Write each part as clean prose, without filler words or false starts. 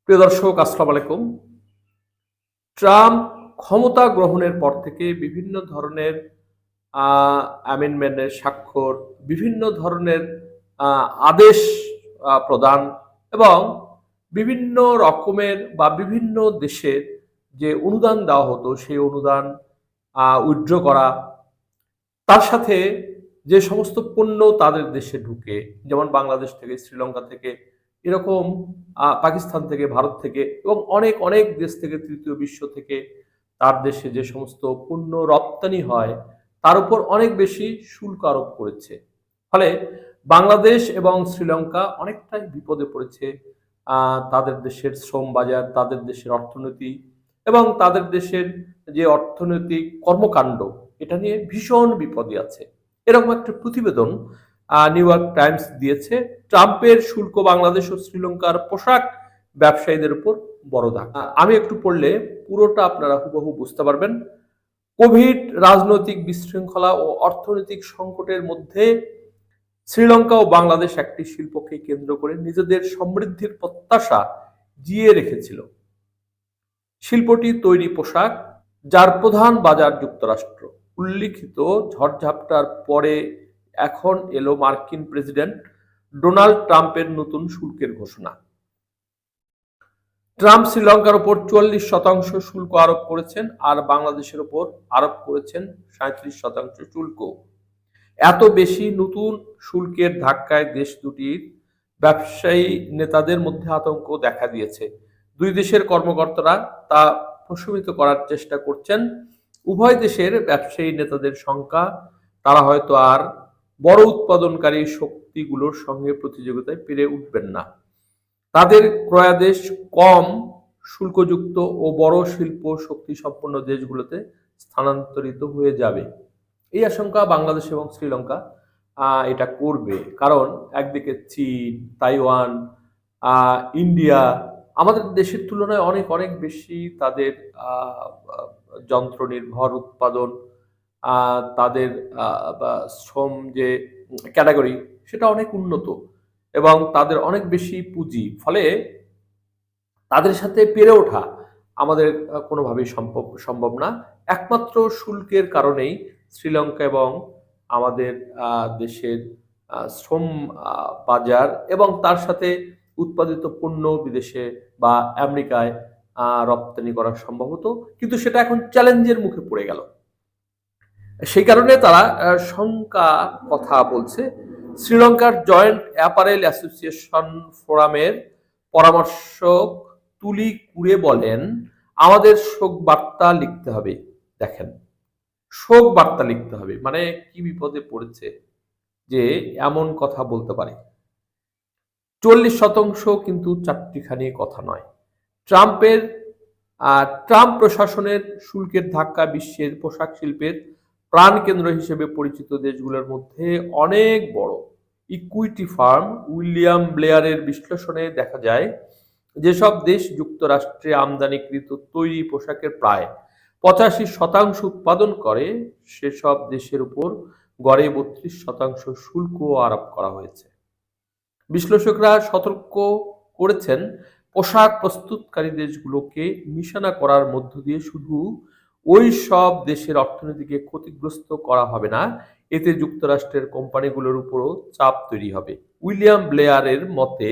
প্রিয় দর্শক, আসসালামু আলাইকুম। ট্রাম্প ক্ষমতা গ্রহণের পর থেকে বিভিন্ন ধরনের অ্যামেন্ডমেন্টের স্বাক্ষর, বিভিন্ন ধরনের আ আদেশ প্রদান এবং বিভিন্ন রকমের বা বিভিন্ন দেশের যে অনুদান দেওয়া হতো, সেই অনুদান উইথড্র করা। তার সাথে যে সমস্ত পণ্য তাদের দেশে ঢুকে, যেমন বাংলাদেশ থেকে, শ্রীলঙ্কা থেকে, এরকম পাকিস্তান থেকে, ভারত থেকে এবং অনেক, অনেক দেশ থেকে, তৃতীয় বিশ্ব থেকে তার দেশে যে সমস্ত পণ্য রপ্তানি হয়, তার উপর অনেক বেশি শুল্ক আরোপ করেছে। ফলে বাংলাদেশ এবং শ্রীলঙ্কা অনেকটাই বিপদে পড়েছে। তাদের দেশের শ্রম বাজার, তাদের দেশের অর্থনীতি এবং তাদের দেশের যে অর্থনৈতিক কর্মকাণ্ড, এটা নিয়ে ভীষণ বিপদে আছে। এরকম একটা প্রতিবেদন নিউ ইয়র্ক টাইমস দিয়েছে। ট্রাম্পের শুল্ক বাংলাদেশ ও শ্রীলঙ্কার পোশাক ব্যবসায়ীদের উপর বড় দাগ। আমি একটু পড়লে পুরোটা আপনারা হুবহু বুঝতে পারবেন। কোভিড, রাজনৈতিক বিশৃঙ্খলা ও অর্থনৈতিক সংকটের মধ্যে শ্রীলঙ্কা ও বাংলাদেশ একটি শিল্পকে কেন্দ্র করে নিজেদের সমৃদ্ধির প্রত্যাশা জিইয়ে রেখেছিল। শিল্পটি তৈরি পোশাক, যার প্রধান বাজার যুক্তরাষ্ট্র। উল্লিখিত ঝড়ঝাপটার পরে এখন এলো মার্কিন প্রেসিডেন্ট ডোনাল্ড ট্রাম্পের নতুন শুল্কের ঘোষণা। ট্রাম্প শ্রীলঙ্কার উপর ৪৪% শুল্ক আরোপ করেছেন আর বাংলাদেশের উপর আরোপ করেছেন ৩৭% শুল্ক। এত বেশি নতুন শুল্কের ধাক্কায় দেশ দুটির ব্যবসায়ী নেতাদের মধ্যে আতঙ্ক দেখা দিয়েছে। দুই দেশের কর্মকর্তারা তা প্রশমিত করার চেষ্টা করছেন। উভয় দেশের ব্যবসায়ী নেতাদের শঙ্কা, তারা হয়তো আর বড় উৎপাদনকারী শক্তিগুলোর সঙ্গে প্রতিযোগিতায় পেরে উঠবেন না। তাদের ক্রয়াদেশ কম শুল্কযুক্ত ও বড় শিল্প শক্তিসম্পন্ন দেশগুলোতে স্থানান্তরিত হয়ে যাবে। এই আশঙ্কা বাংলাদেশ এবং শ্রীলঙ্কা এটা করবে। কারণ একদিকে চীন, তাইওয়ান, ইন্ডিয়া আমাদের দেশের তুলনায় অনেক অনেক বেশি তাদের যন্ত্র নির্ভর উৎপাদন, তাদের শ্রম যে ক্যাটাগরি, সেটা অনেক উন্নত এবং তাদের অনেক বেশি পুঁজি। ফলে তাদের সাথে পেরে ওঠা আমাদের কোনোভাবেই সম্ভব না। একমাত্র শুল্কের কারণেই শ্রীলঙ্কা এবং আমাদের দেশের শ্রম বাজার এবং তার সাথে উৎপাদিত পণ্য বিদেশে বা আমেরিকায় রপ্তানি করা সম্ভব হতো, কিন্তু সেটা এখন চ্যালেঞ্জের মুখে পড়ে গেল। সেই কারণে তারা শঙ্কা কথা বলছে। শ্রীলঙ্কার জয়েন্ট অ্যাপারেল অ্যাসোসিয়েশন ফোরামের পরামর্শক তুলি কুরে বলেন, আমাদের শোক বার্তা লিখতে হবে। দেখেন, শোক বার্তা লিখতে হবে মানে কি বিপদে পড়েছে যে এমন কথা বলতে পারে। ৪০% কিন্তু চারটিখানি কথা নয়। ট্রাম্পের ট্রাম্প প্রশাসনের শুল্কের ধাক্কা বিশ্বের পোশাক শিল্পের প্রাণকেন্দ্র হিসেবে পরিচিত দেশগুলোর মধ্যে অনেক বড়। ইকুইটি ফার্ম উইলিয়াম ব্লেয়ারের বিশ্লেষণে দেখা যায়, যেসব দেশ যুক্তরাষ্ট্রে আমদানিকৃত তৈরি পোশাকের প্রায় ৮৫% উৎপাদন করে, সেসব দেশের উপর গড়ে ৩২% শুল্ক আরোপ করা হয়েছে। বিশ্লেষকরা সতর্ক করেছেন, পোশাক প্রস্তুতকারী দেশগুলোকে নিশানা করার মধ্য দিয়ে শুধু ওই সব দেশের অর্থনীতিকে ক্ষতিগ্রস্ত করা হবে না, এতে যুক্তরাষ্ট্রের কোম্পানিগুলোর উপরও চাপ তৈরি হবে। উইলিয়াম ব্লেয়ারের মতে,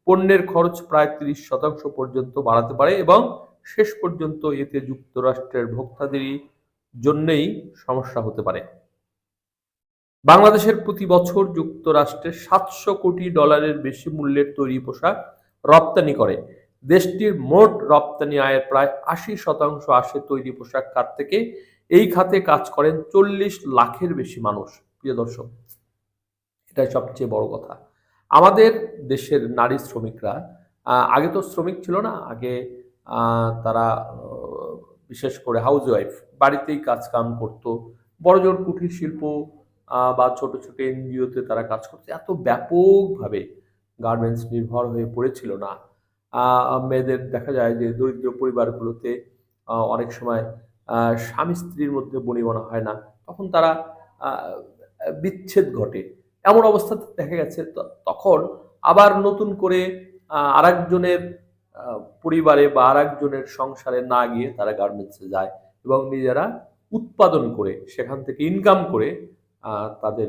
পণ্যের খরচ প্রায় ৩০% পর্যন্ত বাড়াতে পারে এবং শেষ পর্যন্ত এতে যুক্তরাষ্ট্রের ভোক্তাদেরই জন্যই সমস্যা হতে পারে। বাংলাদেশের প্রতি বছর যুক্তরাষ্ট্রের $৭০০ কোটি বেশি মূল্যের তৈরি পোশাক রপ্তানি করে। দেশটির মোট রপ্তানি আয়ের প্রায় ৮০% আসে তৈরি পোশাক খাত থেকে। এই খাতে কাজ করেন ৪০ লাখের বেশি মানুষ। প্রিয় দর্শক, এটাই সবচেয়ে বড় কথা। আমাদের দেশের নারী শ্রমিকরা আগে তো শ্রমিক ছিল না, আগে তারা বিশেষ করে হাউস ওয়াইফ, বাড়িতেই কাজ কাম করতো। বড়জোর কুটির শিল্প বা ছোট ছোট এনজিওতে তারা কাজ করছে। এত ব্যাপকভাবে গার্মেন্টস নির্ভর হয়ে পড়েছিল না। মেয়েদের দেখা যায় যে দরিদ্র পরিবারগুলোতে অনেক সময় স্বামী স্ত্রীর মধ্যে বনিবনা হয় না, তখন তারা বিচ্ছেদ ঘটে। এমন অবস্থাতে দেখা গেছে তখন আবার নতুন করে আরেকজনের পরিবারে বা আর একজনের সংসারে না গিয়ে তারা গার্মেন্টসে যায় এবং নিজেরা উৎপাদন করে সেখান থেকে ইনকাম করে তাদের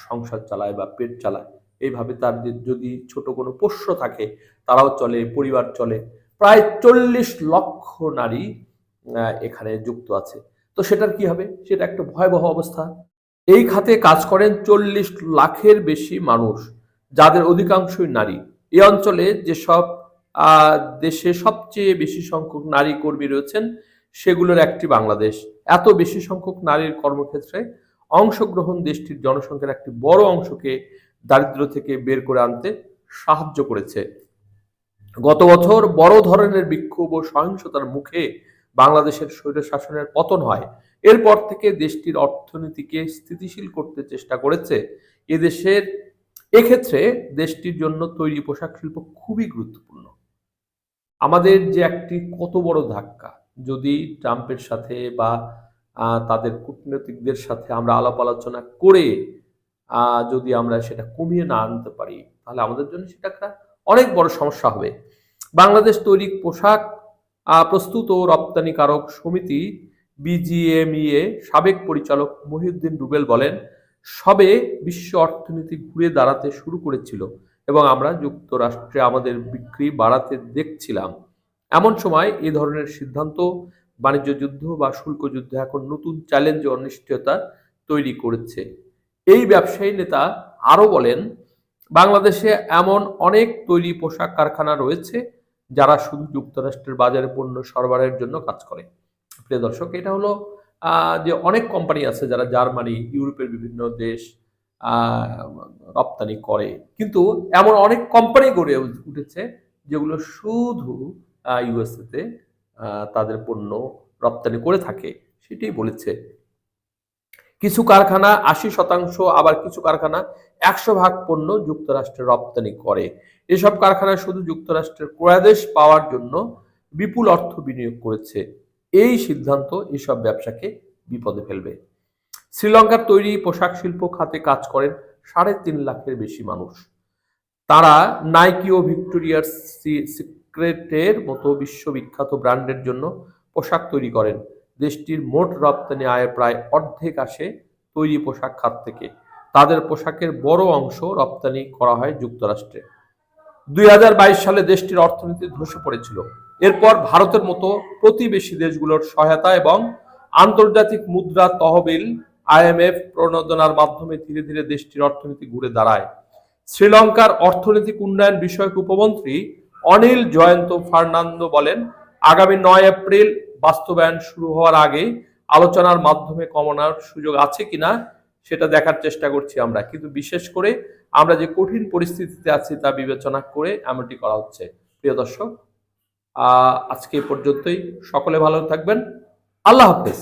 সংসার চালায় বা পেট চালায়। এইভাবে তাদের যদি ছোট কোনো পোষ্য থাকে তারাও চলে, পরিবার চলে। প্রায় 40 লক্ষ নারী এখানে যুক্ত আছে। তো সেটার কি হবে? সেটা একটা ভয়াবহ অবস্থা। এই খাতে কাজ করেন 40 লাখের বেশি মানুষ, যাদের অধিকাংশই নারী। এই অঞ্চলে যেসব দেশে সবচেয়ে বেশি সংখ্যক নারী কর্মী রয়েছেন সেগুলোর একটি বাংলাদেশ। এত বেশি সংখ্যক নারীর কর্মক্ষেত্রে অংশগ্রহণ দেশটির জনসংখ্যার একটি বড় অংশকে দারিদ্র্য থেকে বের করে আনতে সাহায্য করেছে। গত বছর বড় ধরনের বিক্ষোভ ও সহিংসতার মুখে বাংলাদেশের স্বৈরশাসনের পতন হয়। এরপর থেকে দেশটির অর্থনীতিকে স্থিতিশীল করতে চেষ্টা করেছে। এক্ষেত্রে দেশটির জন্য তৈরি পোশাক শিল্প খুবই গুরুত্বপূর্ণ। আমাদের যে একটি কত বড় ধাক্কা, যদি ট্রাম্পের সাথে বা তাদের কূটনীতিকদের সাথে আমরা আলাপ আলোচনা করে যদি আমরা সেটা কমিয়ে না আনতে পারি, তাহলে আমাদের জন্য সেটা একটা অনেক বড় সমস্যা হবে। বাংলাদেশ তৈরি পোশাক প্রস্তুত ও রপ্তানিকারক সমিতি বিজিএমইএ সাবেক পরিচালক মহিউদ্দিন রুবেল বলেন, সবে বিশ্ব অর্থনীতি ঘুরে দাঁড়াতে শুরু করেছিল এবং আমরা যুক্তরাষ্ট্রে আমাদের বিক্রি বাড়াতে দেখছিলাম। এমন সময় এ ধরনের সিদ্ধান্ত বাণিজ্য যুদ্ধ বা শুল্ক যুদ্ধ এখন নতুন চ্যালেঞ্জ ও অনিশ্চয়তা তৈরি করেছে। এই ব্যবসায়ী নেতা আরো বলেন, বাংলাদেশে এমন অনেক তৈরি পোশাক কারখানা রয়েছে যারা শুধু যুক্তরাষ্ট্রের বাজারে পণ্য সরবরাহের জন্য কাজ করে। প্রিয় দর্শক, এটা হলো যে অনেক কোম্পানি আছে যারা জার্মানি, ইউরোপের বিভিন্ন দেশ রপ্তানি করে, কিন্তু এমন অনেক কোম্পানি গড়ে উঠেছে যেগুলো শুধু ইউএসএতে তাদের পণ্য রপ্তানি করে থাকে। সেটাই বলেছে। কিছু কারখানা 80%, আবার কিছু কারখানা 100% পণ্য যুক্তরাষ্ট্রে রপ্তানি করে। এসব কারখানা শুধু যুক্তরাষ্ট্রের ক্রয়াদেশ পাওয়ার জন্য বিপুল অর্থ বিনিয়োগ করেছে। এই সিদ্ধান্ত এসব ব্যবসাকে বিপদে ফেলবে। শ্রীলঙ্কার তৈরি পোশাক শিল্প খাতে কাজ করেন 3.5 লাখের বেশি মানুষ। তারা নাইকি ও ভিক্টোরিয়ার সিক্রেটের মতো বিশ্ববিখ্যাত ব্র্যান্ডের জন্য পোশাক তৈরি করেন। দেশটির মোট রপ্তানি আয়ের প্রায় অর্ধেক আসে তৈরি পোশাক খাত থেকে। তাদের পোশাকের বড় অংশ রপ্তানি করা হয় যুক্তরাষ্ট্রে। 2022 সালে দেশটির অর্থনীতি ধসে পড়েছিল। এরপর ভারতের মতো প্রতিবেশী দেশগুলোর সহায়তা এবং আন্তর্জাতিক মুদ্রা তহবিল IMF প্রণোদনার মাধ্যমে ধীরে ধীরে দেশটির অর্থনীতি ঘুরে দাঁড়ায়। শ্রীলঙ্কার অর্থনৈতিক উন্নয়ন বিষয়ক উপমন্ত্রী অনিল জয়ন্ত ফার্নান্দো বলেন, আগামী 9 এপ্রিল বাস্তবায়ন শুরু হওয়ার আগে আলোচনার মাধ্যমে কমানোর সুযোগ আছে কিনা সেটা দেখার চেষ্টা করছি আমরা, কিন্তু বিশেষ করে আমরা যে কঠিন পরিস্থিতিতে আছি তা বিবেচনা করে এমনটি করা হচ্ছে। প্রিয় দর্শক, আজকে পর্যন্তই। সকলে ভালো থাকবেন। আল্লাহ হাফেজ।